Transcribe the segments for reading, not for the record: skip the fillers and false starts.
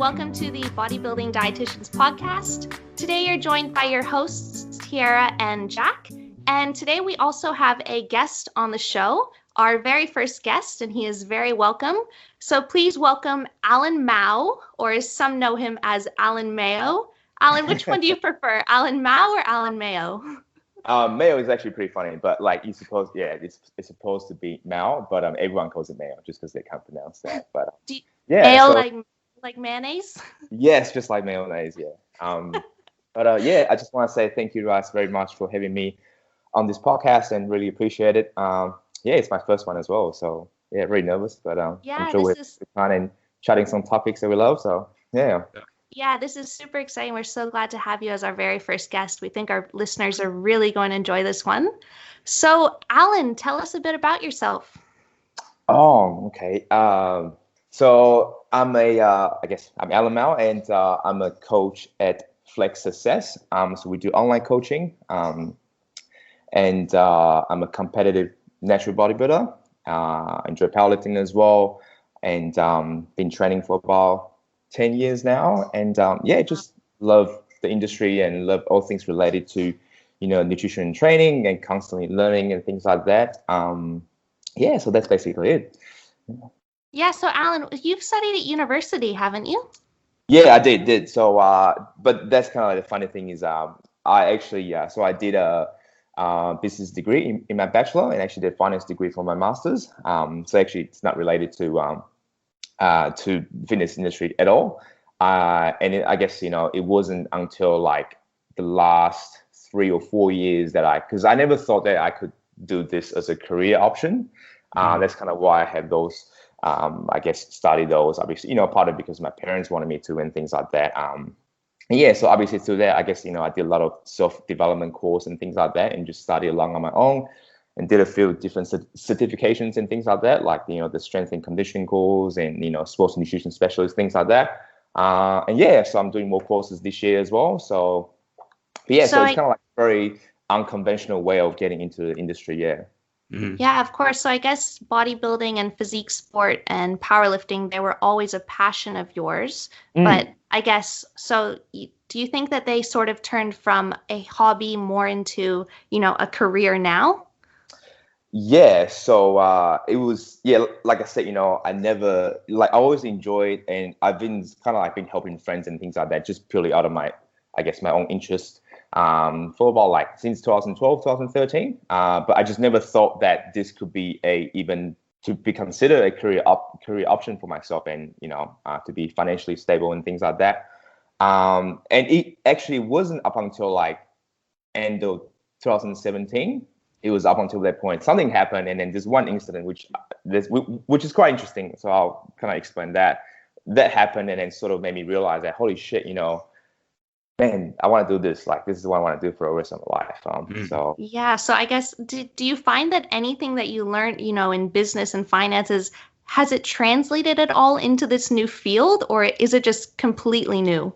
welcome to the Bodybuilding Dietitians podcast. Today you're joined by your hosts, Tyarra and Jack. And today we also have a guest on the show, our very first guest, and he is very welcome. So please welcome Allen Mao, or as some know him as Allen Mao. Allen, which one do you prefer, Allen Mao or Allen Mao? Mayo is actually pretty funny, but like it's supposed to be Mao, but everyone calls it Mayo just because they can't pronounce that. But Mayo, like mayonnaise? Yes, just like mayonnaise, yeah. I just want to say thank you guys very much for having me on this podcast and really appreciate it. It's my first one as well, so yeah, very nervous, but I'm sure we're fun and chatting some topics that we love. So yeah. Yeah, this is super exciting. We're so glad to have you as our very first guest. We think our listeners are really going to enjoy this one. So, Allen, tell us a bit about yourself. Oh, okay. So I'm I'm Allen Mao, and I'm a coach at Flex Success. So we do online coaching, and I'm a competitive natural bodybuilder. Enjoy powerlifting as well, and been training for about 10 years now, and just love the industry and love all things related to, nutrition and training and constantly learning and things like that. So that's basically it. Yeah. So Allen, you've studied at university, haven't you? Yeah, I did. So, but that's kind of like the funny thing is, I did a business degree in my bachelor, and actually did a finance degree for my master's. So actually, it's not related to fitness industry at all. I guess, it wasn't until like the last 3 or 4 years because I never thought that I could do this as a career option. That's kind of why I had those, study those, obviously, part of it because my parents wanted me to and things like that. So obviously through that, I guess, I did a lot of self-development course and things like that and just studied along on my own. And did a few different certifications and things like that, like, the strength and conditioning course and, sports nutrition specialist, things like that. So I'm doing more courses this year as well. So it's kind of like a very unconventional way of getting into the industry, yeah. Mm-hmm. Yeah, of course. So I guess bodybuilding and physique sport and powerlifting, they were always a passion of yours. But I guess, do you think that they sort of turned from a hobby more into, a career now? Yeah, so it was, like I said, I always enjoyed, and I've been been helping friends and things like that, just purely out of my own interest for about since 2012, 2013. But I just never thought that this could be even to be considered a career option for myself, and, to be financially stable and things like that. And it actually wasn't up until end of 2017. It was up until that point. Something happened, and then there's one incident which is quite interesting. So I'll kind of explain that. That happened, and then sort of made me realize that, holy shit, man, I want to do this. This is what I want to do for the rest of my life. So yeah. So I guess, do you find that anything that you learned, in business and finances, has it translated at all into this new field, or is it just completely new?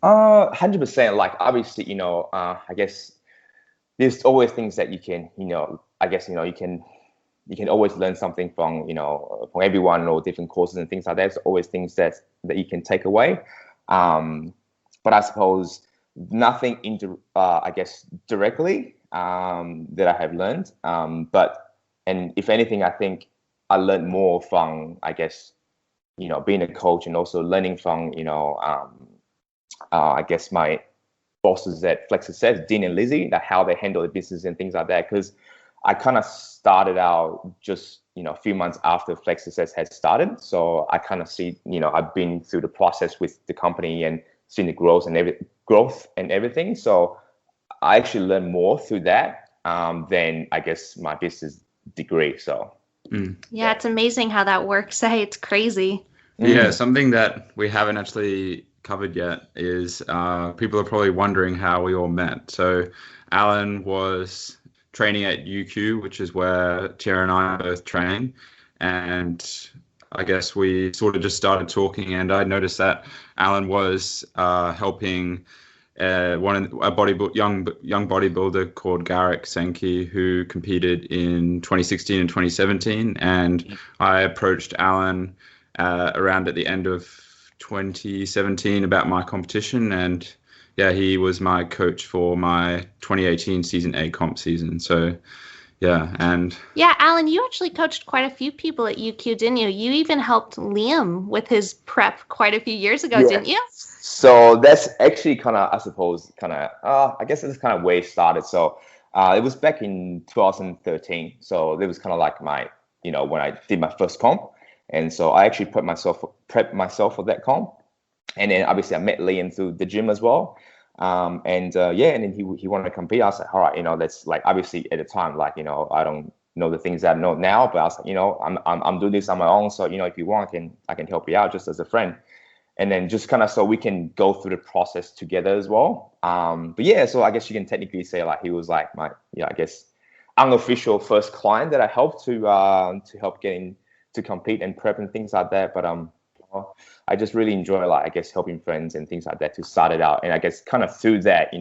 100%. Obviously, I guess. There's always things that you can, you can always learn something from everyone or different courses and things like that. There's always things that you can take away. But I suppose nothing directly that I have learned. And if anything, I think I learned more from, being a coach, and also learning from, my bosses at Flex Success, Dean and Lizzie, how they handle the business and things like that. Because I kind of started out just, a few months after Flex Success had started. So I kind of see, I've been through the process with the company and seen the growth and everything. So I actually learned more through that than my business degree. So yeah, it's amazing how that works. Hey, it's crazy. Yeah, something that we haven't actually covered yet is people are probably wondering how we all met. So Allen was training at UQ, which is where Tyarra and I both train, and I guess we sort of just started talking, and I noticed that Allen was helping young bodybuilder called Garrick Senki, who competed in 2016 and 2017, and I approached Allen around at the end of 2017 about my competition, and yeah, he was my coach for my 2018 season A comp season. So yeah, and yeah, Alan, you actually coached quite a few people at UQ, didn't you? You even helped Liam with his prep quite a few years ago, didn't you? So that's actually kind of, I suppose, I guess it's kind of where it started. So it was back in 2013. So it was kind of like my, when I did my first comp. And so I actually prepped myself for that comp. And then obviously I met Liam through the gym as well. And then he wanted to compete. I was like, all right, that's like, obviously at the time, like, I don't know the things that I know now, but I was like, I'm doing this on my own. So, if you want, I can help you out just as a friend. And then just kind of so we can go through the process together as well. But yeah, so I guess you can technically say like he was like my, I guess unofficial first client that I helped to help getting to compete and prep and things like that. But I just really enjoy like I guess helping friends and things like that to start it out. And I guess kind of through that,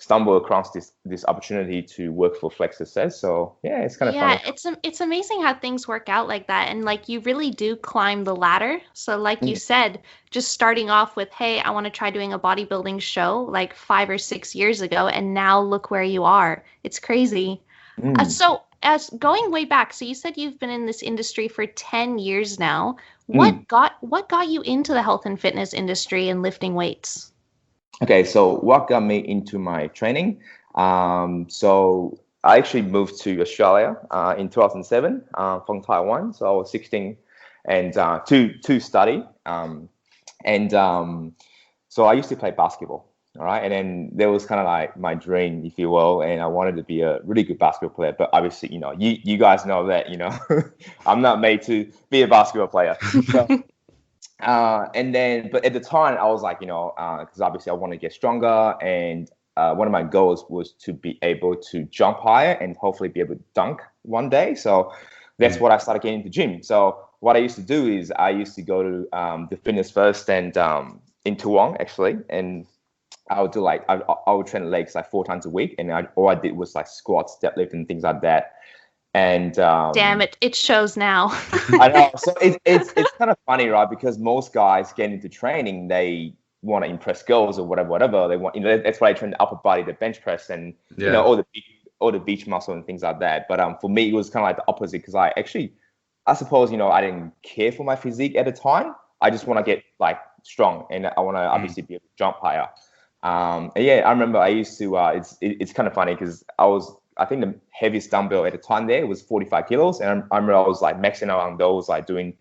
stumble across this opportunity to work for Flex Success. So yeah, it's kind of fun. Yeah, it's amazing how things work out like that, and like you really do climb the ladder. So like you said, just starting off with, hey, I want to try doing a bodybuilding show like 5 or 6 years ago, and now look where you are. It's crazy. So as going way back, so you said you've been in this industry for 10 years now. What got you into the health and fitness industry and lifting weights? Okay, so what got me into my training? So I actually moved to Australia in 2007 from Taiwan. So I was 16 and to study. So I used to play basketball. All right. And then there was kind of like my dream, if you will. And I wanted to be a really good basketball player. But obviously, you guys know that, I'm not made to be a basketball player. So, but at the time I was like, because obviously I want to get stronger. And one of my goals was to be able to jump higher and hopefully be able to dunk one day. So that's what I started getting into the gym. So what I used to do is I used to go to the Fitness First and in Toowong actually. And I would do like, I would train legs like 4 times a week. And all I did was like squats, deadlift and things like that. And damn it shows now. I know. So it's kind of funny, right? Because most guys get into training, they want to impress girls or whatever. They want, that's why I train the upper body, the bench press, and all the beach muscle and things like that. But for me, it was kind of like the opposite because I suppose I didn't care for my physique at the time. I just want to get like strong, and I want to obviously be able to jump higher. And yeah, I remember I used to. It's kind of funny because I think the heaviest dumbbell at the time there was 45 kilos. And I remember I was like maxing out on those, like doing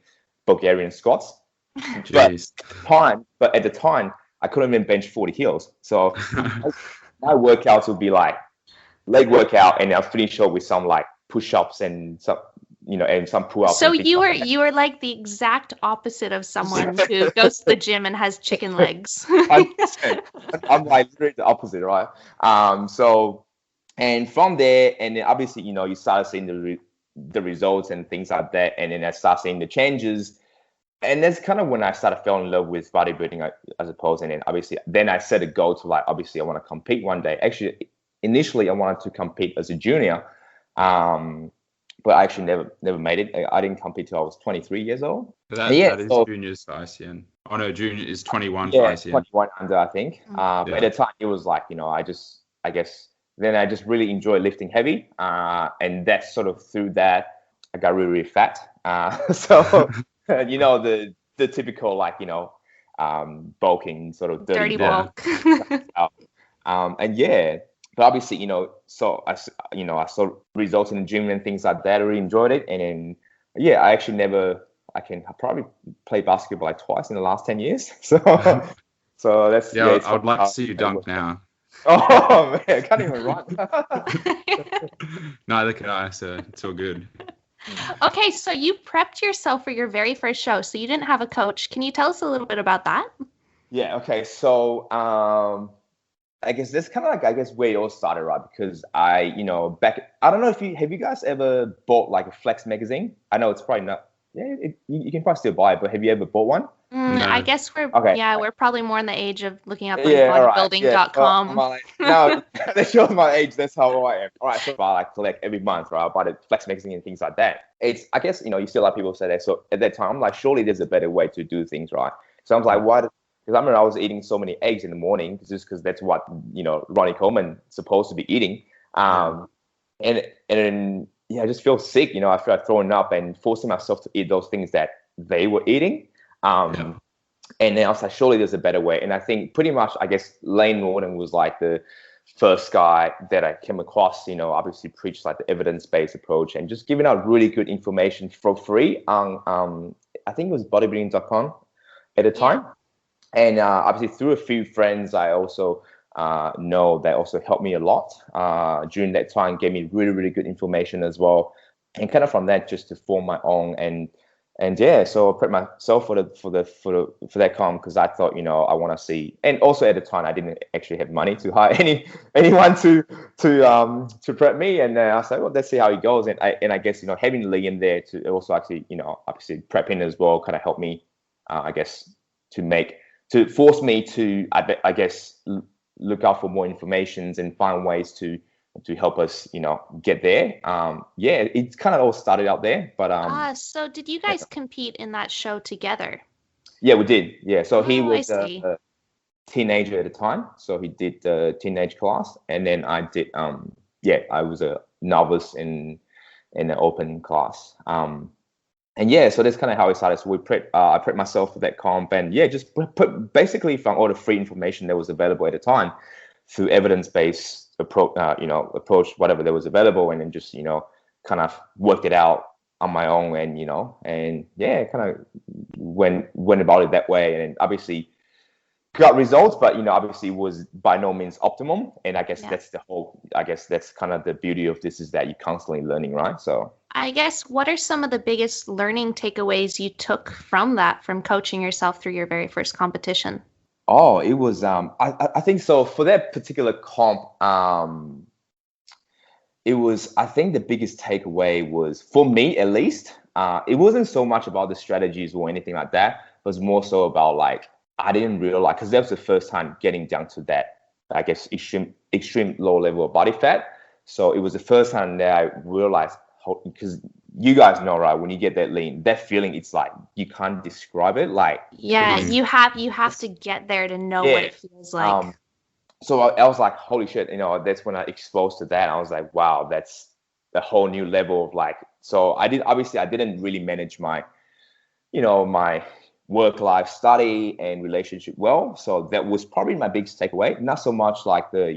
Bulgarian squats. But at the time, I couldn't even bench 40 kilos. So my workouts would be like leg workout, and I'll finish up with some like push-ups and some, and some pull-ups. So you were like the exact opposite of someone who goes to the gym and has chicken legs. I'm like literally the opposite, right? And from there, and then obviously, you start seeing the results and things like that. And then I start seeing the changes. And that's kind of when I started falling in love with bodybuilding, I suppose. And then obviously, I set a goal to like, obviously, I want to compete one day. Actually, initially, I wanted to compete as a junior. But I actually never made it. I didn't compete till I was 23 years old. That is juniors for ICN. Oh, no, junior is 21 for ICN. 21 under, I think. But at the time, it was like, then I just really enjoy lifting heavy. And that's sort of through that, I got really, really fat. So, the typical, like, bulking sort of dirty bulk. And yeah, but obviously, so I saw results in the gym and things like that. I really enjoyed it. And then, yeah, I probably play basketball like twice in the last 10 years. So that's, I would like to see you dunk now. Oh man, I can't even run. Neither can I, so it's all good. Okay, so you prepped yourself for your very first show, so you didn't have a coach. Can you tell us a little bit about that? Yeah, okay. So I guess that's kind of like where it all started, right? Because I don't know have you guys ever bought like a Flex magazine? I know it's probably not. Yeah, you can probably still buy it, but have you ever bought one? No. I guess we're probably more in the age of looking up like bodybuilding.com. No, that shows my age. That's how I am. All right, so I like collect every month, right? I buy the Flex magazine and things like that. It's, I guess, you still have people say that. So at that time, I'm like, surely there's a better way to do things, right? So I was like, why? Because I remember I was eating so many eggs in the morning just because that's what, Ronnie Coleman's supposed to be eating. And then, I just feel sick, I feel like throwing up and forcing myself to eat those things that they were eating. And then I was like, surely there's a better way. And I think pretty much, I guess, Lane Norton was like the first guy that I came across, obviously preached like the evidence-based approach and just giving out really good information for free on, I think it was bodybuilding.com at the time. And obviously through a few friends, I also know that also helped me a lot during that time, gave me really, really good information as well. And kind of from that, just to form my own so I put myself for that comp because I thought, I want to see, and also at the time I didn't actually have money to hire anyone to prep me, and I was like, well, let's see how it goes, and I guess having Lee in there to also actually obviously prepping as well kind of helped me, I guess to force me to I guess look out for more informations and find ways to help us, get there. It's kind of all started out there, but so did you guys compete in that show together? Yeah, we did. Yeah, so he was a teenager at the time, so he did the teenage class, and then I did. I was a novice in an open class. So that's kind of how it started. So I prepped myself for that comp, and just put basically from all the free information that was available at the time through evidence-based approach whatever that was available, and then just kind of worked it out on my own, and kind of went about it that way, and obviously got results, but obviously was by no means optimum, and I guess that's kind of the beauty of this, is that you're constantly learning, right? So I guess, what are some of the biggest learning takeaways you took from coaching yourself through your very first competition? Oh, it was I think so for that particular comp, it was, I think the biggest takeaway was, for me at least, it wasn't so much about the strategies or anything like that. It was more so about like, I didn't realize, because that was the first time getting down to that, I guess, extreme low level of body fat. So it was the first time that I realized, because you guys know, right, when you get that lean, that feeling, it's like you can't describe it. Like, you have to get there to know what it feels like. So I was like, holy shit, that's when I exposed to that. I was like, wow, that's a whole new level of like. So I didn't really manage my, my work life, study, and relationship well. So that was probably my biggest takeaway. Not so much like the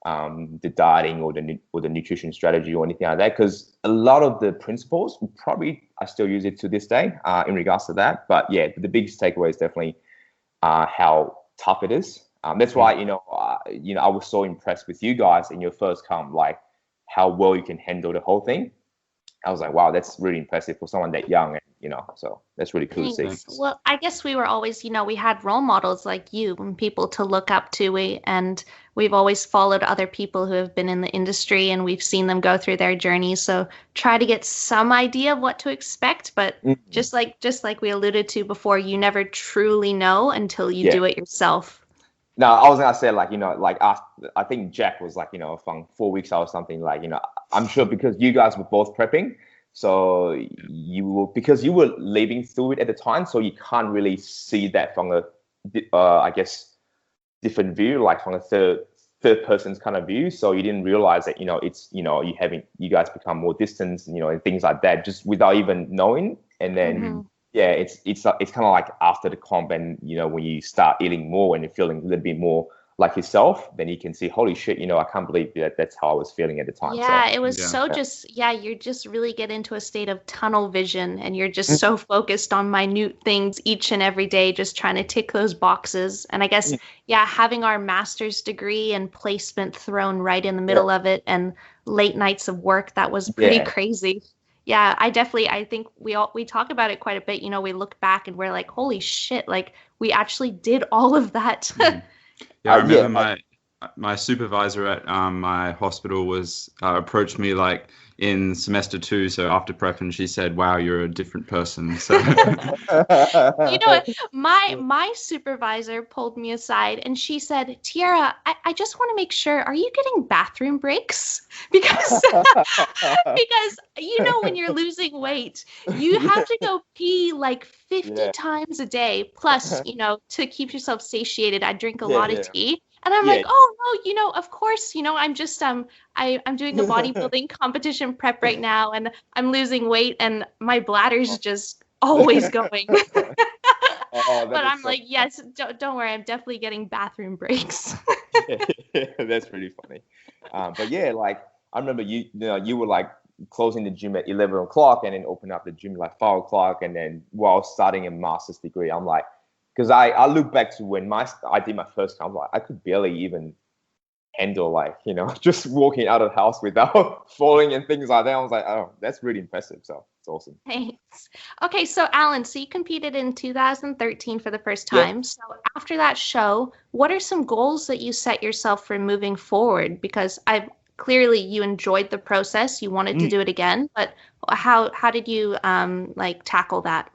the dieting or the nutrition strategy or anything like that, because a lot of the principles probably I still use it to this day in regards to that. But the biggest takeaway is definitely how tough it is. That's why I was so impressed with you guys in your first comp, like how well you can handle the whole thing. I was like, wow, that's really impressive for someone that young, and so that's really cool to see. Well, I guess we were always, we had role models like you and people to look up to, and we've always followed other people who have been in the industry, and we've seen them go through their journey. So try to get some idea of what to expect, but just like we alluded to before, you never truly know until you do it yourself. No, I was gonna say I think Jack was from 4 weeks out or something, I'm sure because you guys were both prepping, so because you were living through it at the time, so you can't really see that from a I guess different view, like from a third person's kind of view. So you didn't realize that it's you guys become more distant, and things like that, just without even knowing, and then. It's kind of like after the comp, and when you start eating more and you're feeling a little bit more like yourself, then you can see, holy shit, I can't believe that's how I was feeling at the time. It was you just really get into a state of tunnel vision, and you're just so focused on minute things each and every day, just trying to tick those boxes. And I guess having our master's degree and placement thrown right in the middle of it, and late nights of work, that was pretty crazy. Yeah, I think we talk about it quite a bit. We look back and we're like, holy shit, like we actually did all of that. I remember my supervisor at my hospital was approached me like in semester 2, so after prep, and she said, "Wow, you're a different person." So You know what? My supervisor pulled me aside and she said, Tyarra, I just want to make sure, are you getting bathroom breaks? Because because you know when you're losing weight, you have to go pee like 50 times a day. Plus, you know, to keep yourself satiated, I drink a lot of tea. And I'm like, oh no, you know, of course, you know, I'm just I'm doing a bodybuilding competition prep right now and I'm losing weight and my bladder's just always going. But I'm like, yes, don't worry, I'm definitely getting bathroom breaks. That's pretty funny. But yeah, like I remember you know, you were like closing the gym at 11 o'clock and then open up the gym like 5 o'clock. And then while starting a master's degree, I'm like, because I look back to when I did my first comp, like I could barely even handle like, you know, just walking out of the house without falling and things like that. I was like, oh, that's really impressive. So it's awesome. Thanks. Okay, so Allen, so you competed in 2013 for the first time. Yep. So after that show, what are some goals that you set yourself for moving forward? Because clearly you enjoyed the process, you wanted to do it again, but how did you like tackle that?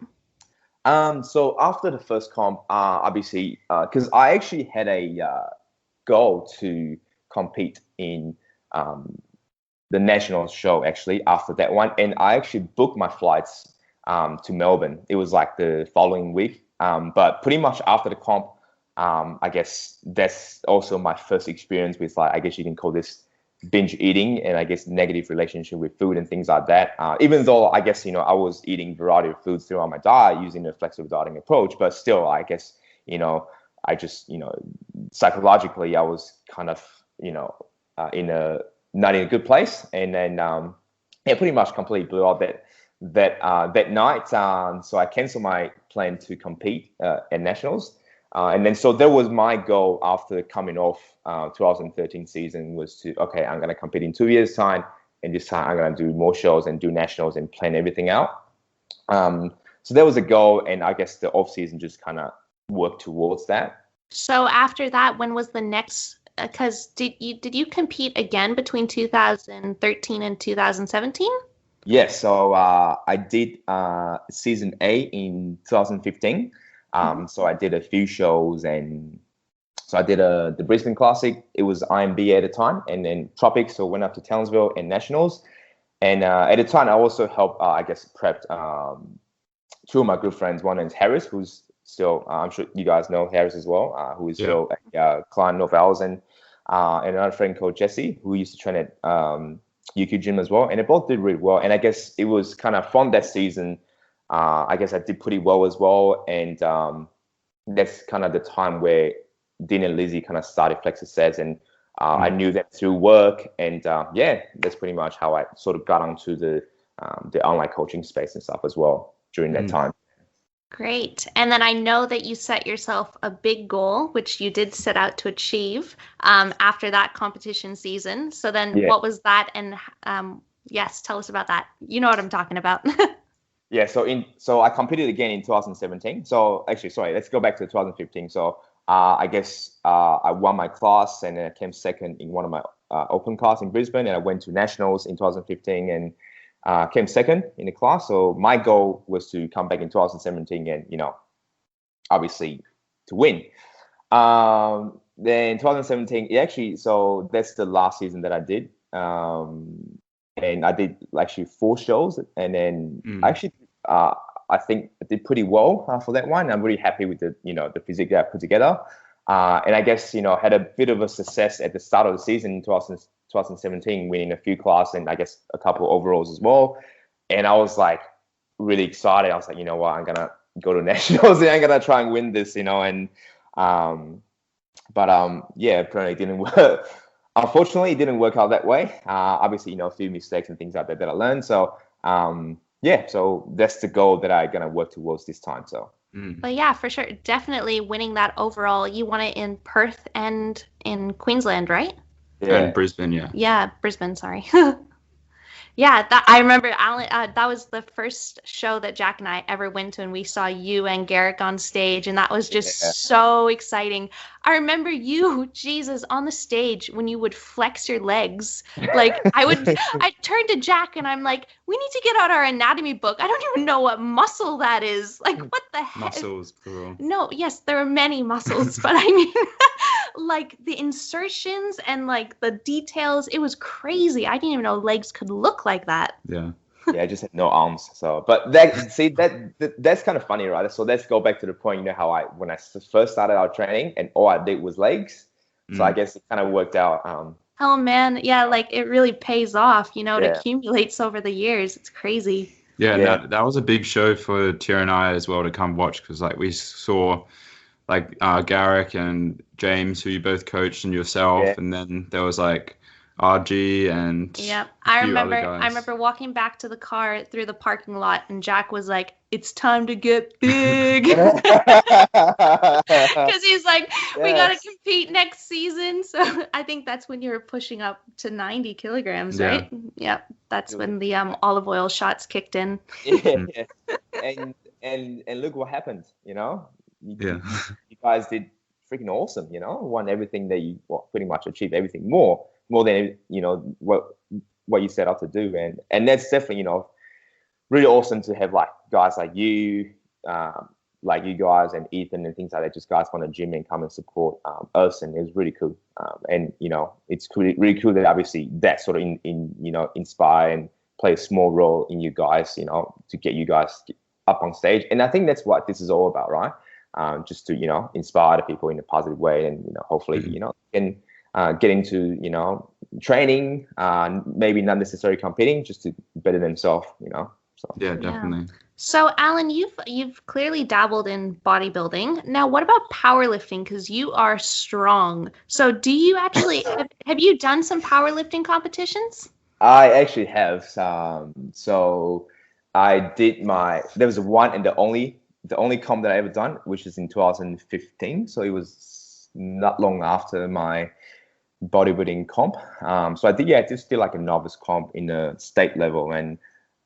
So after the first comp, obviously, because I actually had a goal to compete in the national show actually after that one, and I actually booked my flights to Melbourne. It was like the following week, but pretty much after the comp, I guess that's also my first experience with, like, I guess you can call this binge eating, and I guess negative relationship with food and things like that. Even though I guess, you know, I was eating variety of foods throughout my diet using the flexible dieting approach, but still, I guess, you know, I just, you know, psychologically I was kind of, you know, not in a good place, and then pretty much completely blew up that night. So I canceled my plan to compete at nationals. And then so that was my goal after coming off 2013 season, was to, okay, I'm going to compete in 2 years' time, and this time I'm going to do more shows and do nationals and plan everything out. So that was a goal, and I guess the off season just kind of worked towards that. So after that, when was the next? Because did you compete again between 2013 and 2017? Yes, so I did season A in 2015. So I did a few shows, and so I did the Brisbane Classic. It was IMB at the time, and then Tropics. So went up to Townsville and Nationals. And at the time, I also helped, I guess, prepped two of my good friends. One is Harris, who's still, I'm sure you guys know Harris as well, who is still a client of ours, and another friend called Jesse, who used to train at UQ Gym as well. And they both did really well. And I guess it was kind of from that season, I guess I did pretty well as well. And that's kind of the time where Dean and Lizzie kind of started Flexor Sets, and I knew them through work. And that's pretty much how I sort of got onto the online coaching space and stuff as well during that time. Great. And then I know that you set yourself a big goal, which you did set out to achieve after that competition season. So then what was that? And yes, tell us about that. You know what I'm talking about. So I competed again in 2017. So actually, sorry, let's go back to 2015. So I guess I won my class, and then I came second in one of my open class in Brisbane, and I went to nationals in 2015 and came second in the class. So my goal was to come back in 2017 and, you know, obviously to win. Then 2017, so that's the last season that I did. And I did actually 4 shows, and then I think I did pretty well for that one. I'm really happy with the physique that I put together. And I guess, you know, had a bit of a success at the start of the season in 2017, winning a few classes and I guess a couple of overalls as well. And I was like really excited. I was like, you know what, I'm gonna go to nationals and I'm gonna try and win this, you know. And apparently it didn't work. Unfortunately, it didn't work out that way. Obviously, you know, a few mistakes and things like that I learned. So so that's the goal that I'm gonna work towards this time. So. But yeah, for sure, definitely winning that overall. You won it in Perth and in Queensland, right? Yeah, in Brisbane, Yeah, Brisbane, sorry. Yeah, that I remember, Alan. That was the first show that Jack and I ever went to, and we saw you and Garrick on stage, and that was Yeah. just so exciting. I remember you, Jesus, on the stage when you would flex your legs. Like I turned to Jack and I'm like, we need to get out our anatomy book. I don't even know what muscle that is. Like, what the heck? Muscles, plural. No, yes, there are many muscles, but I mean, like the insertions and like the details, it was crazy. I didn't even know legs could look like that. Yeah. Yeah, I just had no arms. So, but that's kind of funny, right? So let's go back to the point. You know how when I first started out training, and all I did was legs. So I guess it kind of worked out. Oh man, yeah, like it really pays off. It Yeah. accumulates over the years. It's crazy. Yeah, and that was a big show for Tyarra and I as well to come watch, because like we saw like Garrick and James, who you both coached, and yourself, and then there was like RG and Yep. a few other guys. I remember walking back to the car through the parking lot, and Jack was like, "It's time to get big," because he's like, "We gotta compete next season." So I think that's when you were pushing up to 90 kilograms, right? Yep. That's when the olive oil shots kicked in. Yeah. And look what happened. You guys did freaking awesome. Won everything that you pretty much achieved everything more than what you set out to do, and that's definitely really awesome to have like guys like you guys and Ethan and things like that, just guys from the gym and come and support us, and it was really cool. And it's really cool that obviously that sort of inspire and play a small role in you guys, to get you guys up on stage. And I think that's what this is all about, right? Just to inspire the people in a positive way, and hopefully can get into training, maybe not necessarily competing, just to better themselves. So yeah, definitely. So Alan, you've clearly dabbled in bodybuilding. Now, what about powerlifting? Because you are strong. So do you actually have you done some powerlifting competitions? I actually have. So I did there was one and the only comp that I ever done, which is in 2015. So it was not long after my bodybuilding comp. So I just did like a novice comp in a state level. And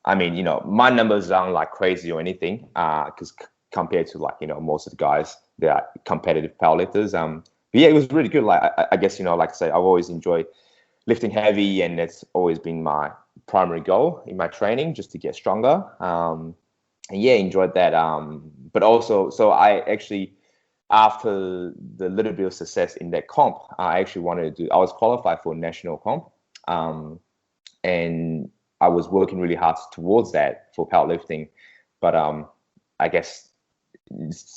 I mean, my numbers aren't like crazy or anything, because compared to like, most of the guys, they are competitive powerlifters. But yeah, it was really good. Like, I guess, like I say, I've always enjoyed lifting heavy, and it's always been my primary goal in my training, just to get stronger. And yeah, enjoyed that. But also, so I actually, after the little bit of success in that comp, I actually I was qualified for a national comp. And I was working really hard towards that for powerlifting. But I guess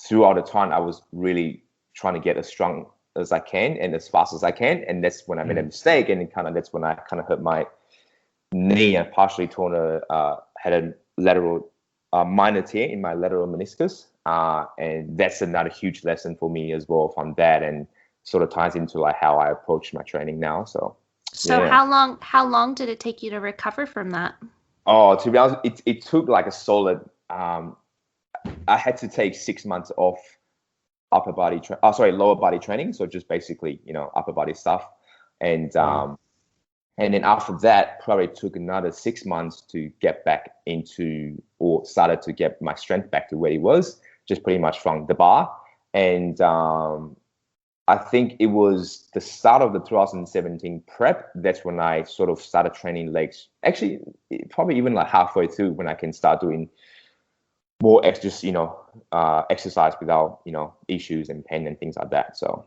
throughout the time, I was really trying to get as strong as I can and as fast as I can. And that's when I made a mistake. And that's when I kind of hurt my knee and partially had a lateral minor tear in my lateral meniscus. And that's another huge lesson for me as well from that, and sort of ties into like how I approach my training now. So yeah. How long did it take you to recover from that? Oh, to be honest, it took like a solid. I had to take 6 months off lower body training. So just basically, upper body stuff, and then after that, probably took another 6 months to get back into, or started to get my strength back to where it was, just pretty much from the bar. And I think it was the start of the 2017 prep. That's when I sort of started training legs. Actually, probably even like halfway through, when I can start doing more exercise without, issues and pain and things like that. So.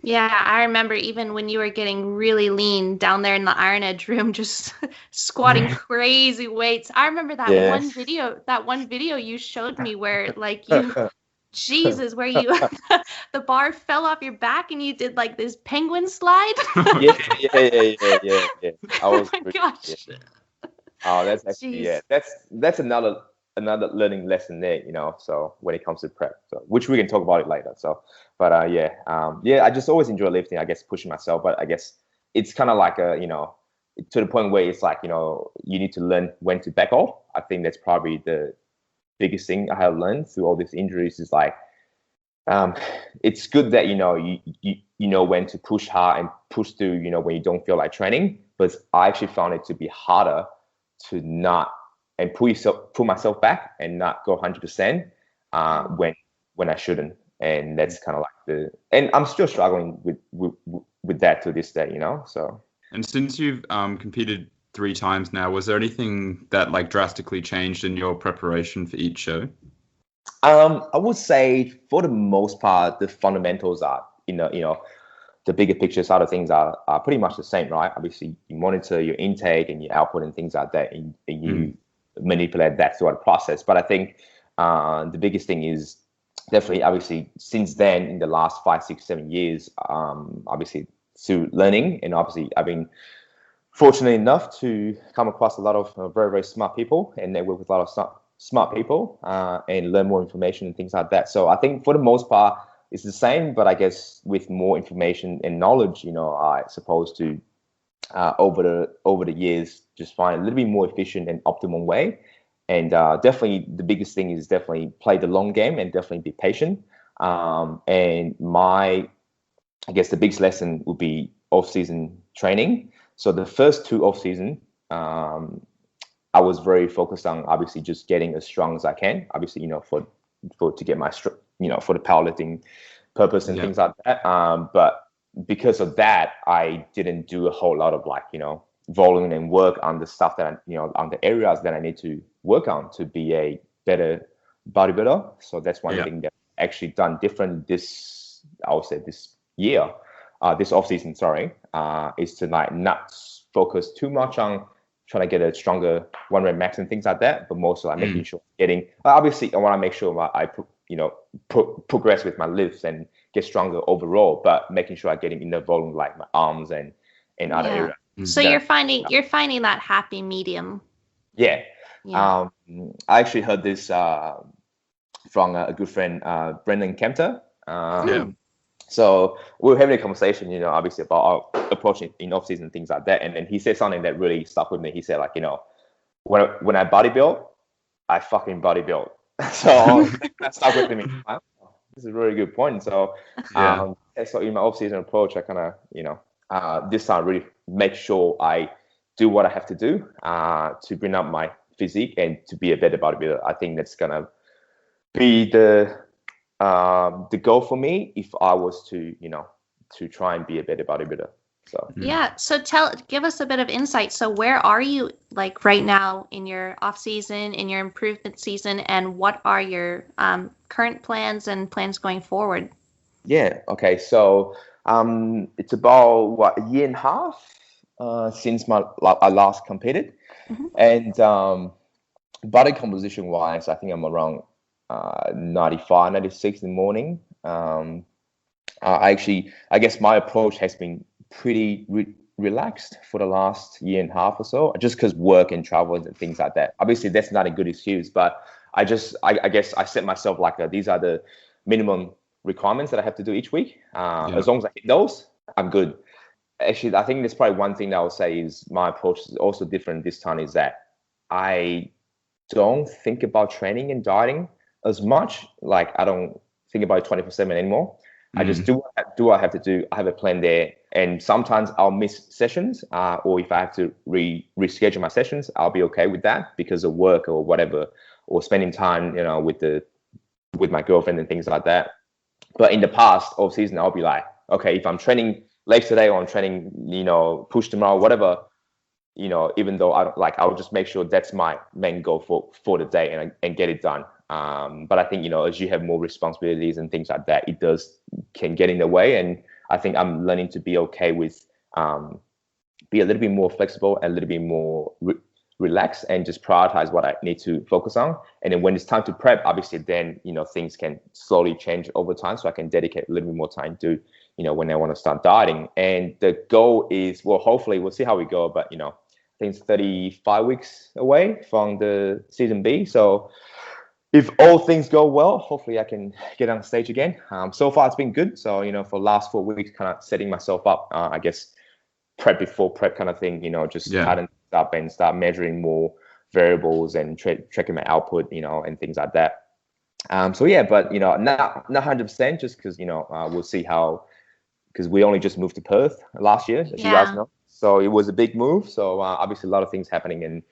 Yeah, I remember even when you were getting really lean down there in the Iron Edge room, just squatting crazy weights. I remember that one video you showed me where like Jesus, where you the bar fell off your back and you did like this penguin slide. Yeah. I was oh my gosh. Yeah. Oh, that's actually that's another learning lesson there, so when it comes to prep, so which we can talk about it later. So but I just always enjoy lifting, I guess, pushing myself. But I guess it's kind of like to the point where it's like, you need to learn when to back off. I think that's probably the biggest thing I have learned through all these injuries, is like it's good that you know when to push hard and push through, when you don't feel like training. But I actually found it to be harder not and pull myself back and not go 100% when I shouldn't. And that's kind of like and I'm still struggling with that to this day, so. And since you've competed 3 times now, was there anything that like drastically changed in your preparation for each show? I would say for the most part, the fundamentals are, the bigger picture side of things are pretty much the same, right? Obviously, you monitor your intake and your output and things like that, and you manipulate that throughout the process. But I think the biggest thing is definitely, obviously, since then, in the last 5, 6, 7 years, obviously through learning, and obviously I've been fortunate enough to come across a lot of very, very smart people and network with a lot of smart people and learn more information and things like that. So I think for the most part, it's the same, but I guess with more information and knowledge, I suppose to over the years just find a little bit more efficient and optimum way. And definitely the biggest thing is definitely play the long game and definitely be patient. And I guess the biggest lesson would be off-season training. So the first 2 off-season, I was very focused on obviously just getting as strong as I can. Obviously, to get my, for the powerlifting purpose and things like that. But because of that, I didn't do a whole lot of volume and work on the stuff that on the areas that I need to work on to be a better bodybuilder. So that's one thing that I actually done different this year, this off season. Is to not focus too much on trying to get a stronger 1 rep max and things like that, but mostly making sure obviously I want to make sure I progress with my lifts and get stronger overall, but making sure I get in the volume like my arms and other areas. So you're finding that happy medium. Yeah. I actually heard this from a good friend, Brendan Kempter. So we were having a conversation, obviously about our approach in off season and things like that. And then he said something that really stuck with me. He said when I bodybuild, I fucking bodybuild. So that stuck with me. Wow, this is a really good point. So so in my off season approach, I kind of this time really make sure I do what I have to do to bring up my physique and to be a better bodybuilder. I think that's gonna be the goal for me if I was to try and be a better bodybuilder. So give us a bit of insight. So where are you like right now in your off season, in your improvement season, and what are your current plans and plans going forward? Yeah. Okay. So it's about a year and a half since I last competed, and body composition wise, I think I'm around 95, 96 in the morning. I guess my approach has been pretty relaxed for the last year and a half or so, just because work and travel and things like that. Obviously, that's not a good excuse, but I guess I set myself these are the minimum requirements that I have to do each week. As long as I hit those, I'm good. Actually, I think there's probably one thing that I would say is my approach is also different this time, is that I don't think about training and dieting as much. I don't think about it 24/7 anymore. I just do what I have to do. I have a plan there, and sometimes I'll miss sessions, or if I have to reschedule my sessions, I'll be okay with that because of work or whatever, or spending time, with my girlfriend and things like that. But in the past, off season, I'll be like, okay, if I'm training late today or I'm training, push tomorrow, whatever, even though I'll just make sure that's my main goal for the day and get it done. But I think, as you have more responsibilities and things like that, it can get in the way. And I think I'm learning to be okay with, be a little bit more flexible and a little bit more relaxed and just prioritize what I need to focus on. And then when it's time to prep, obviously then, things can slowly change over time. So I can dedicate a little bit more time to, when I want to start dieting. And the goal is, well, hopefully we'll see how we go, but, I think it's 35 weeks away from the season B. So if all things go well, hopefully I can get on stage again. So far it's been good. So, for the last 4 weeks, kind of setting myself up, I guess, prep before prep kind of thing, just tighten up and start measuring more variables and tracking my output, and things like that. But, not 100% just because, we'll see how, because we only just moved to Perth last year, as you guys know. So it was a big move. So obviously a lot of things happening, and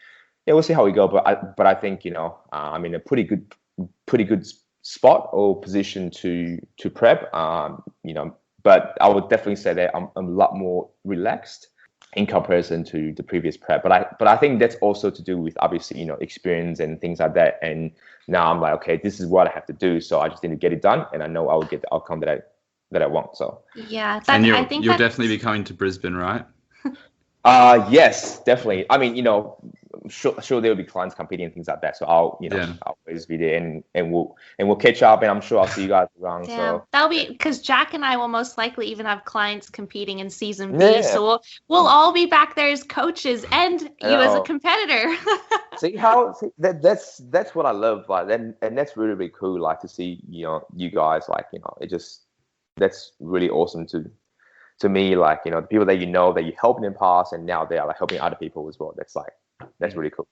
yeah, we'll see how we go. But I think, I'm in a pretty good spot or position to prep. But I would definitely say that I'm a lot more relaxed in comparison to the previous prep. But I think that's also to do with, obviously, experience and things like that. And now I'm like, okay, this is what I have to do. So I just need to get it done, and I know I will get the outcome that I want. So Yeah, And I think you'll definitely be coming to Brisbane, right? yes, definitely. I mean, sure there will be clients competing and things like that. So I'll Yeah. always be there, and we'll catch up, and I'm sure I'll see you guys around. Damn, So that'll be because Jack and I will most likely even have clients competing in season B. yeah, So we'll all be back there as coaches and I you as a know. competitor. That's what I love, like, and that's really, really cool, like, to see, you guys, like, that's really awesome to me, like, the people that that you helped in the past, and now they are, like, helping other people as well. That's really cool.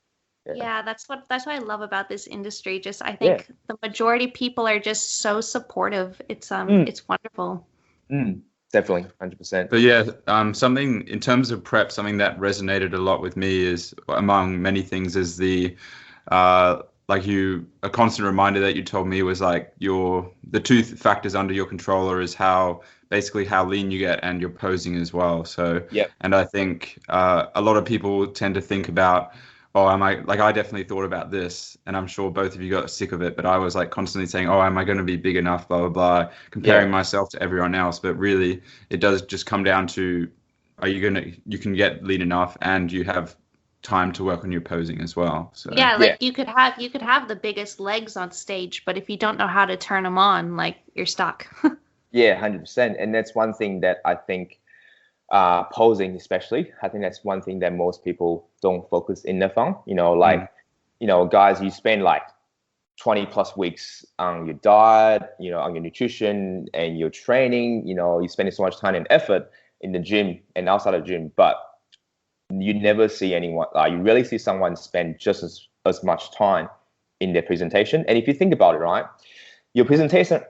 Yeah, that's what I love about this industry. Just I Yeah. think the majority of people are just so supportive. It's wonderful. Definitely, 100%. But yeah, something in terms of prep, something that resonated a lot with me is, among many things, is the a constant reminder that you told me was like the two factors under your controller is how lean you get and your posing as well. So Yeah. and I think a lot of people tend to think about, oh, I definitely thought about this, and I'm sure both of you got sick of it, but I was like constantly saying, oh, am I going to be big enough, blah, blah, blah, comparing myself to everyone else. But really, it does just come down to, you can get lean enough, and you have time to work on your posing as well. So Yeah, like you could have the biggest legs on stage, but if you don't know how to turn them on, like you're stuck. Yeah, 100%. And that's one thing that I think, posing especially, I think that's one thing that most people don't focus enough on. Guys, you spend like 20 plus weeks on your diet, on your nutrition and your training. You spend so much time and effort in the gym and outside of the gym, but you never see anyone, you rarely see someone spend just as much time in their presentation. And if you think about it, right, your presentation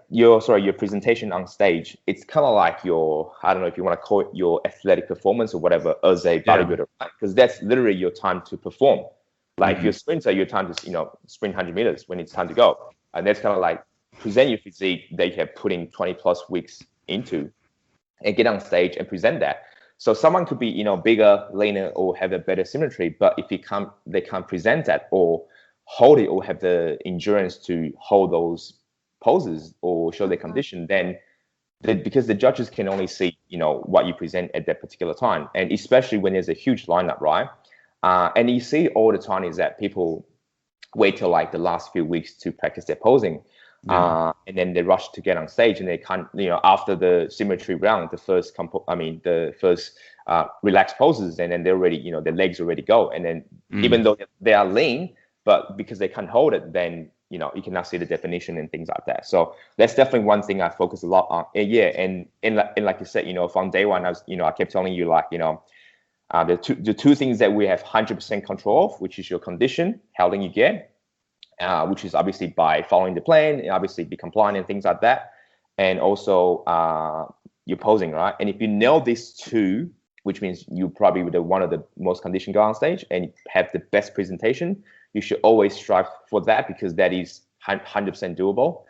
on stage, it's kind of like I don't know if you want to call it your athletic performance or whatever as a bodybuilder, right? Because that's literally your time to perform. Like, if you're a sprinter, your time to sprint 100 meters when it's time to go, and that's kind of like present your physique that you have put in 20 plus weeks into, and get on stage and present that. So someone could be bigger, leaner, or have a better symmetry, but if they can't present that or hold it or have the endurance to hold those poses or show their condition, then because the judges can only see what you present at that particular time, and especially when there's a huge lineup, right? And you see all the time is that people wait till like the last few weeks to practice their posing, and then they rush to get on stage, and they can't, after the symmetry round, the first relaxed poses, and then they're already, their legs already go, and then even though they are lean, but because they can't hold it, then you cannot see the definition and things like that. So that's definitely one thing I focus a lot on. And like you said, from day one, I kept telling you, like, the two things that we have 100% control of, which is your condition, how long you get, which is obviously by following the plan and obviously be compliant and things like that, and also your posing, right? And if you nail these two, which means you probably one of the most conditioned guy on stage and have the best presentation, you should always strive for that, because that is 100% doable,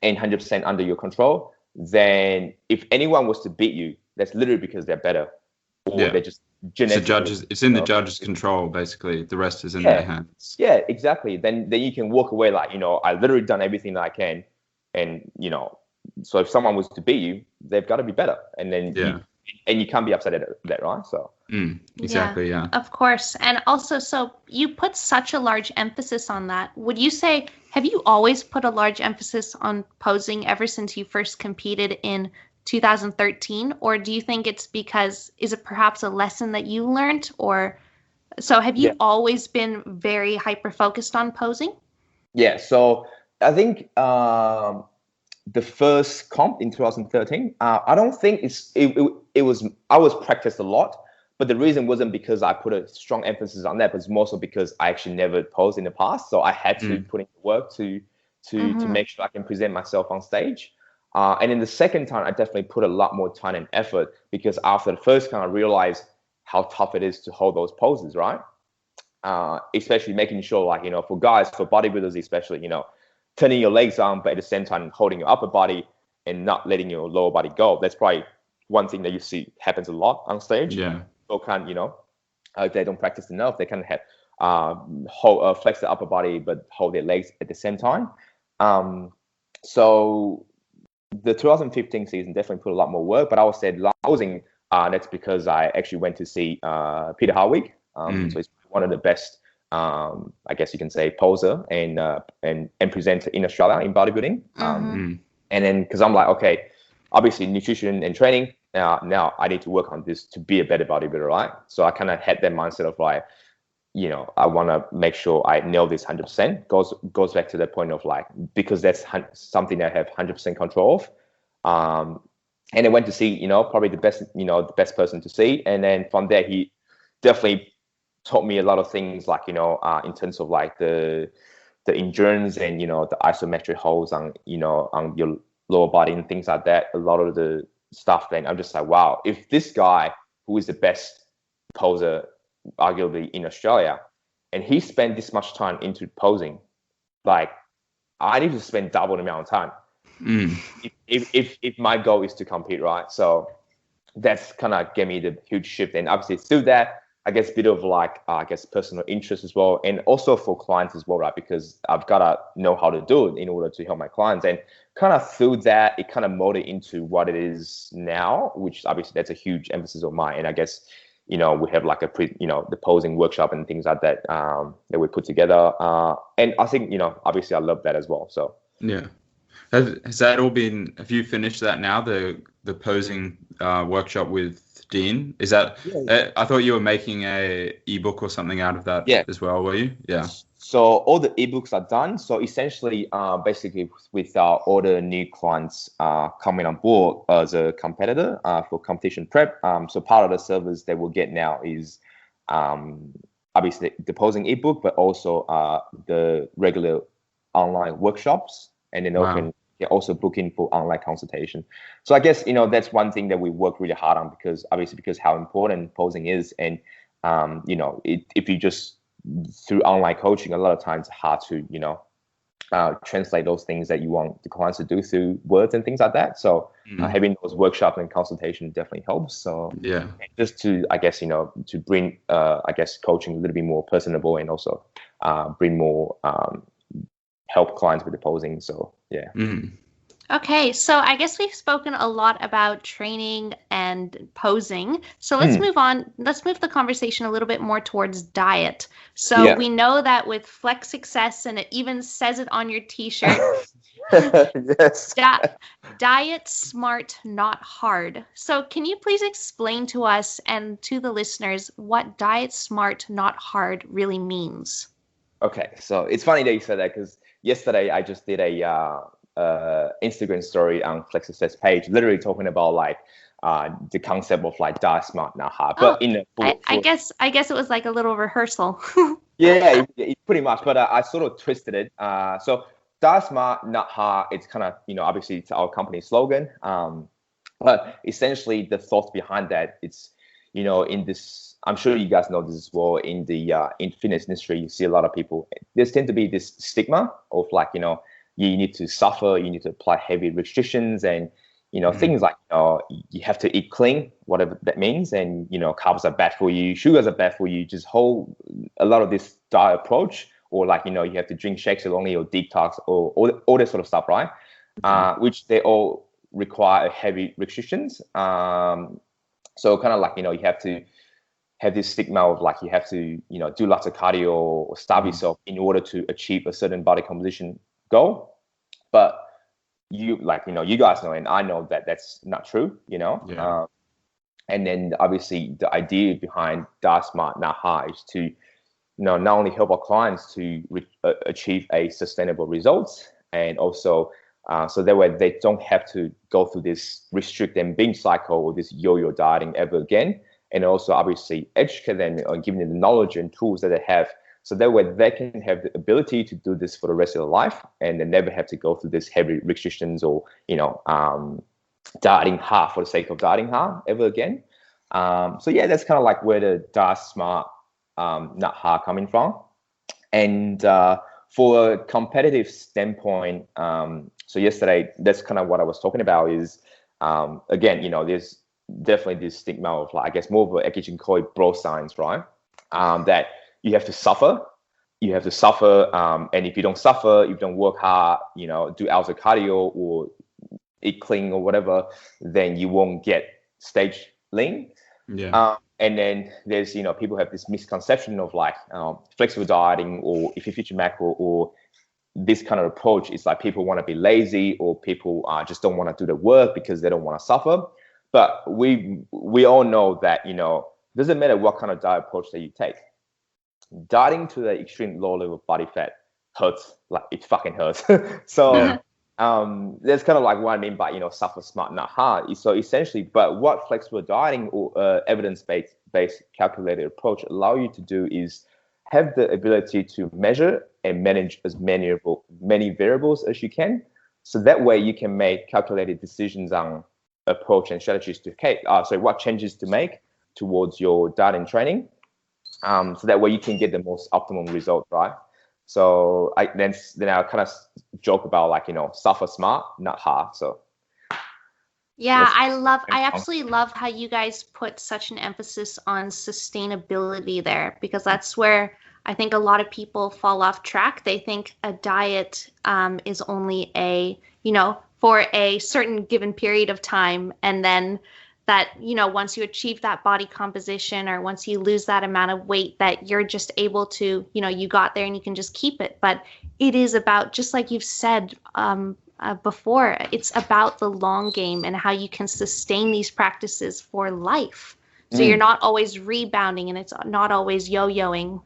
and 100% under your control. Then if anyone was to beat you, that's literally because they're better, or they're just genetically. It's in the judge's control, basically. The rest is in their hands. Yeah, exactly. Then you can walk away like, I literally done everything that I can, and so if someone was to beat you, they've got to be better, and then you can't be upset at that, right? So exactly, yeah. Of course. And also, so you put such a large emphasis on that. Would you say, have you always put a large emphasis on posing ever since you first competed in 2013? Or do you think it's is it perhaps a lesson that you learned? Or so have you always been very hyper focused on posing? Yeah. So I think the first comp in 2013, I don't think it was, I was practiced a lot, but the reason wasn't because I put a strong emphasis on that, but it's more so because I actually never posed in the past. So I had to put in the work to make sure I can present myself on stage. And in the second time, I definitely put a lot more time and effort, because after the first time, I realized how tough it is to hold those poses, right? especially making sure, like, for guys, for bodybuilders especially, turning your legs on, but at the same time holding your upper body and not letting your lower body go. That's probably one thing that you see happens a lot on stage. Yeah. People can't, if they don't practice enough, they can have flex the upper body but hold their legs at the same time. So the 2015 season definitely put a lot more work, but I would say posing, that's because I actually went to see Peter Harwig. So he's one of the best, I guess you can say, poser and presenter in Australia in bodybuilding. And then because I'm like, okay, obviously nutrition and training, now I need to work on this to be a better bodybuilder, right? So I kind of had that mindset of like, I want to make sure I nail this 100%. Goes back to that point of like, because that's something that I have 100% control of. And I went to see, probably the best person to see. And then from there, he definitely taught me a lot of things, like, in terms of like the endurance and, the isometric holds on, on your lower body and things like that. A lot of the stuff, then I'm just like, wow, if this guy who is the best poser arguably in Australia, and he spent this much time into posing, like, I need to spend double the amount of time if my goal is to compete, right? So that's kind of gave me the huge shift. And obviously through that, I guess a bit of like, personal interest as well, and also for clients as well, right? Because I've got to know how to do it in order to help my clients. And kind of through that, it kind of molded into what it is now, which obviously that's a huge emphasis of mine. And I guess, we have like the posing workshop and things like that that we put together. And I think, obviously I love that as well. So yeah. Has that all been, have you finished that now, the posing workshop with Dean? Is that, I thought you were making a ebook or something out of that as well, were you? Yeah. So all the ebooks are done. So essentially, basically with all the new clients coming on board as a competitor for competition prep. So part of the service they will get now is obviously the posing ebook, but also the regular online workshops, and then they can also book in for online consultation. So I guess, that's one thing that we work really hard on, because how important posing is. And, if you just through online coaching, a lot of times it's hard to, translate those things that you want the clients to do through words and things like that. So having those workshops and consultation definitely helps. So yeah, just to, I guess, to bring, coaching a little bit more personable, and also bring more, help clients with the posing. So yeah. Okay, so I guess we've spoken a lot about training and posing. So let's move on. Let's move the conversation a little bit more towards diet. So we know that with Flex Success, and it even says it on your t-shirt, yes. Diet smart, not hard. So can you please explain to us and to the listeners what diet smart, not hard really means? Okay, so it's funny that you said that, because yesterday I just did a Instagram story on Flex Success page, literally talking about like the concept of like diet smart, not hard. But I guess it was like a little rehearsal. yeah, pretty much. But I sort of twisted it. So diet smart, not hard. It's kind of, obviously it's our company slogan. But essentially the thought behind that, it's, in this, I'm sure you guys know this as well, in the in fitness industry, you see a lot of people, there's tend to be this stigma of like, you need to suffer, you need to apply heavy restrictions, and, things like, you have to eat clean, whatever that means. And, carbs are bad for you, sugars are bad for you, just whole, a lot of this diet approach, or like, you have to drink shakes only, or detox, or all that sort of stuff, right? Which they all require heavy restrictions. So kind of like, you have to have this stigma of like, you have to, do lots of cardio or starve yourself in order to achieve a certain body composition goal. But you guys know, and I know that that's not true, and then obviously the idea behind diet smart, not hard, is to, not only help our clients to achieve a sustainable results, and also so that way they don't have to go through this restrict and binge cycle or this yo-yo dieting ever again. And also obviously educate them on giving them the knowledge and tools that they have, so that way they can have the ability to do this for the rest of their life, and they never have to go through this heavy restrictions or, dieting hard for the sake of dieting hard ever again. So yeah, that's kind of like where the diet smart not hard coming from. And for a competitive standpoint, so yesterday, that's kind of what I was talking about is, again, there's definitely this stigma of, like, I guess more of what you can call it bro science, right? That you have to suffer. You have to suffer. And if you don't suffer, if you don't work hard, do hours of cardio or eat clean or whatever, then you won't get stage lean. Yeah. And then there's, people have this misconception of like flexible dieting, or if you feature macro, or this kind of approach is like people want to be lazy, or people just don't want to do the work because they don't want to suffer. But we all know that, doesn't matter what kind of diet approach that you take. Dieting to the extreme low level of body fat hurts, like it fucking hurts. So that's kind of like what I mean by, suffer smart, not hard. So essentially, but what flexible dieting or evidence-based calculated approach allow you to do is have the ability to measure and manage as many variables as you can. So that way you can make calculated decisions on approach and strategies to what changes to make towards your diet and training. So that way you can get the most optimum result, right? So then I kind of joke about, like, suffer smart, not hard. So yeah, I absolutely love how you guys put such an emphasis on sustainability there, because that's where I think a lot of people fall off track. They think a diet is only for a certain given period of time, and then that, once you achieve that body composition, or once you lose that amount of weight, that you're just able to, you got there and you can just keep it. But it is about, just like you've said before, it's about the long game and how you can sustain these practices for life. So you're not always rebounding, and it's not always yo-yoing.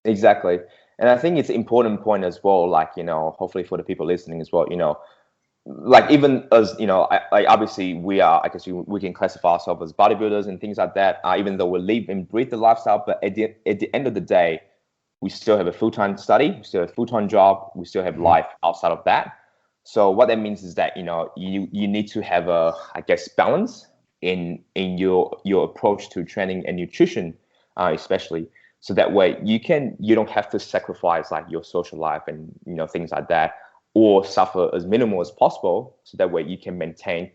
Exactly. And I think it's an important point as well, like, hopefully for the people listening as well, like, even as, obviously we are, I guess we can classify ourselves as bodybuilders and things like that, even though we live and breathe the lifestyle. But at the end of the day, we still have a full-time study, we still have a full-time job, we still have life outside of that. So what that means is that, you need to have a, I guess, balance in your approach to training and nutrition, especially. So that way you don't have to sacrifice like your social life and, things like that, or suffer as minimal as possible. So that way you can maintain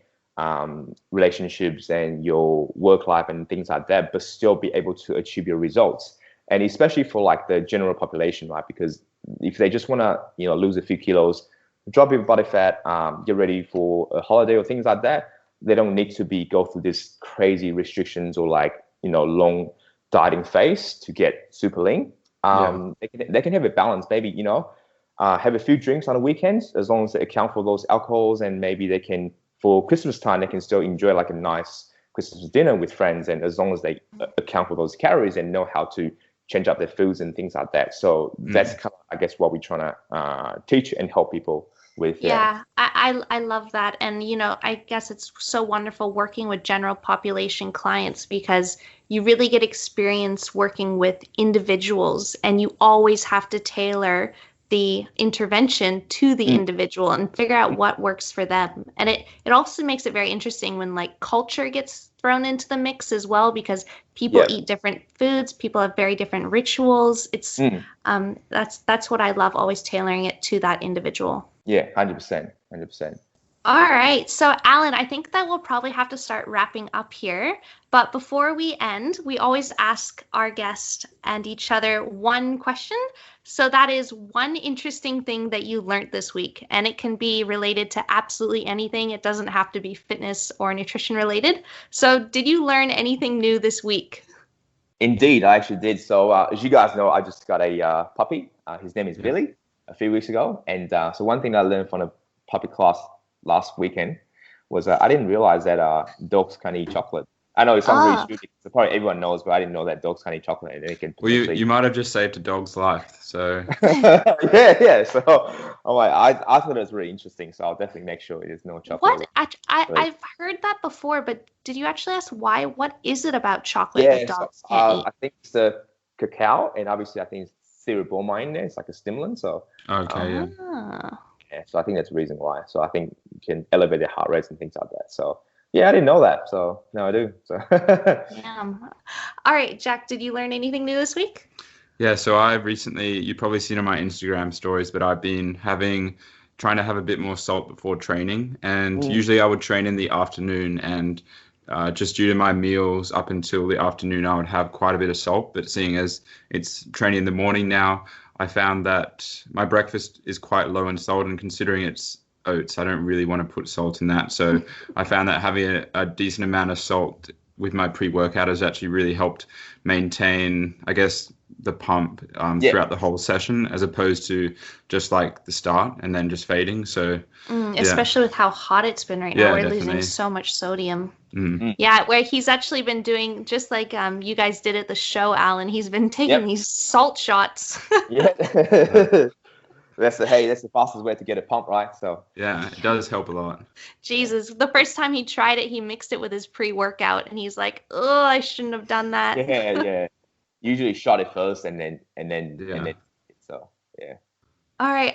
relationships and your work life and things like that, but still be able to achieve your results. And especially for like the general population, right? Because if they just want to, lose a few kilos, drop your body fat, get ready for a holiday or things like that, they don't need to go through this crazy restrictions or like, long dieting phase to get super lean. They can have a balance, maybe, have a few drinks on the weekends, as long as they account for those alcohols, and maybe they can, for Christmas time, they can still enjoy like a nice Christmas dinner with friends, and as long as they account for those calories and know how to change up their foods and things like that. So that's kind of, I guess, what we're trying to teach and help people with. I love that. And, I guess it's so wonderful working with general population clients, because you really get experience working with individuals, and you always have to tailor the intervention to the individual and figure out what works for them. And it also makes it very interesting when like culture gets thrown into the mix as well, because people eat different foods, people have very different rituals. It's that's what I love, always tailoring it to that individual. Yeah, 100%. All right. So, Allen, I think that we'll probably have to start wrapping up here. But before we end, we always ask our guest and each other one question. So that is one interesting thing that you learned this week. And it can be related to absolutely anything. It doesn't have to be fitness or nutrition related. So did you learn anything new this week? Indeed, I actually did. So as you guys know, I just got a puppy. His name is Billy, a few weeks ago. And so one thing I learned from a puppy class last weekend was I didn't realize that dogs can eat chocolate. I know it sounds really stupid. So probably everyone knows, but I didn't know that dogs can eat chocolate, and they can. Well, you might have just saved a dog's life. So yeah. So I'm like, I thought it was really interesting. So I'll definitely make sure there's no chocolate. What? I've heard that before, but did you actually ask why? What is it about chocolate that dogs can't eat? I think it's the cacao, and obviously I think it's theobromine in there. It's like a stimulant. So okay, yeah, so I think that's the reason why. So I think you can elevate their heart rates and things like that. So Yeah, I didn't know that. So now I do. So. Yeah. All right, Jack, did you learn anything new this week? Yeah, so I recently, you've probably seen on my Instagram stories, but I've been trying to have a bit more salt before training. And usually I would train in the afternoon, and just due to my meals up until the afternoon, I would have quite a bit of salt. But seeing as it's training in the morning now, I found that my breakfast is quite low in salt, and considering it's oats, I don't really want to put salt in that. So I found that having a decent amount of salt with my pre-workout has actually really helped maintain, I guess, the pump throughout the whole session, as opposed to just like the start and then just fading. So especially with how hot it's been right now, we're losing so much sodium. Yeah, where he's actually been doing just like you guys did at the show, Alan. He's been taking these salt shots. That's the fastest way to get a pump, right? So yeah, it does help a lot. Jesus, the first time he tried it, he mixed it with his pre-workout, and he's like, "Oh, I shouldn't have done that." Yeah. Usually shot it first, and then so yeah. All right.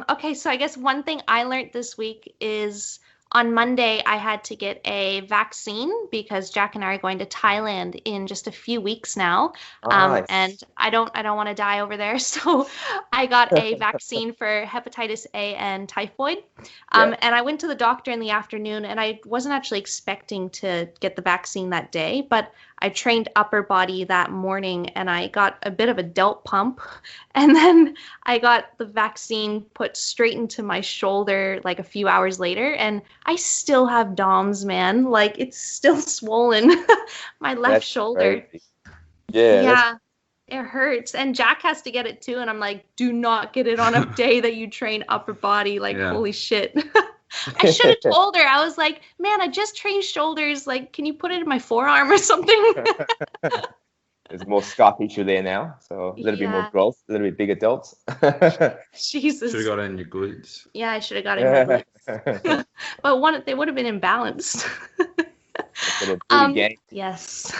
Okay. So I guess one thing I learned this week is on Monday I had to get a vaccine because Jack and I are going to Thailand in just a few weeks now. Nice. And I don't want to die over there. So I got a vaccine for hepatitis A and typhoid. And I went to the doctor in the afternoon, and I wasn't actually expecting to get the vaccine that day, but I trained upper body that morning, and I got a bit of a delt pump, and then I got the vaccine put straight into my shoulder like a few hours later, and I still have DOMS, man. Like, it's still swollen, my left shoulder. Crazy. Yeah, it hurts. And Jack has to get it too, and I'm like, do not get it on a day that you train upper body. Like, holy shit. I should have told her. I was like, man, I just trained shoulders. Like, can you put it in my forearm or something? There's more scar tissue there now, so a little bit more growth, a little bit bigger delts. Jesus. Should have got it in your glutes. Yeah, I should have got it in my glutes. But they would have been imbalanced. Yes.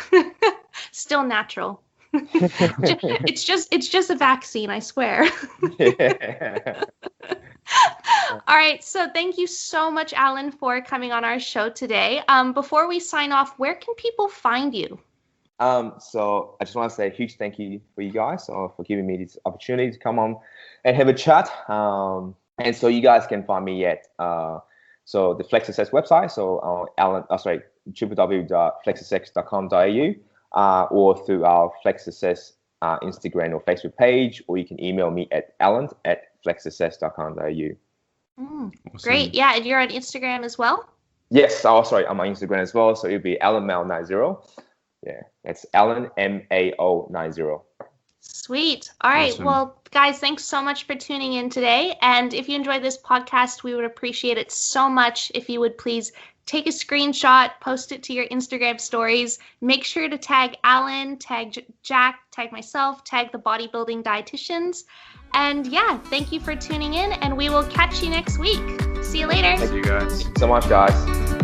Still natural. It's just a vaccine, I swear. All right, so thank you so much, Alan, for coming on our show today. Before we sign off, where can people find you? So I just want to say a huge thank you for you guys for giving me this opportunity to come on and have a chat. And so you guys can find me at so the Flex Success website, so www.flexsuccess.com.au, or through our Flex Success Instagram or Facebook page, or you can email me at alan@flexsuccess.com.au. Awesome. Great. Yeah, and you're on Instagram as well? Yes. Oh, sorry. I'm on Instagram as well. So it'll be Allen Mao 90. Yeah, it's Allen MAO 90. Sweet. All right. Awesome. Well, guys, thanks so much for tuning in today. And if you enjoyed this podcast, we would appreciate it so much if you would please take a screenshot, post it to your Instagram stories. Make sure to tag Alan, tag Jack, tag myself, tag the Bodybuilding Dietitians. And yeah, thank you for tuning in, and we will catch you next week. See you later. Thank you guys. Thank you so much, guys.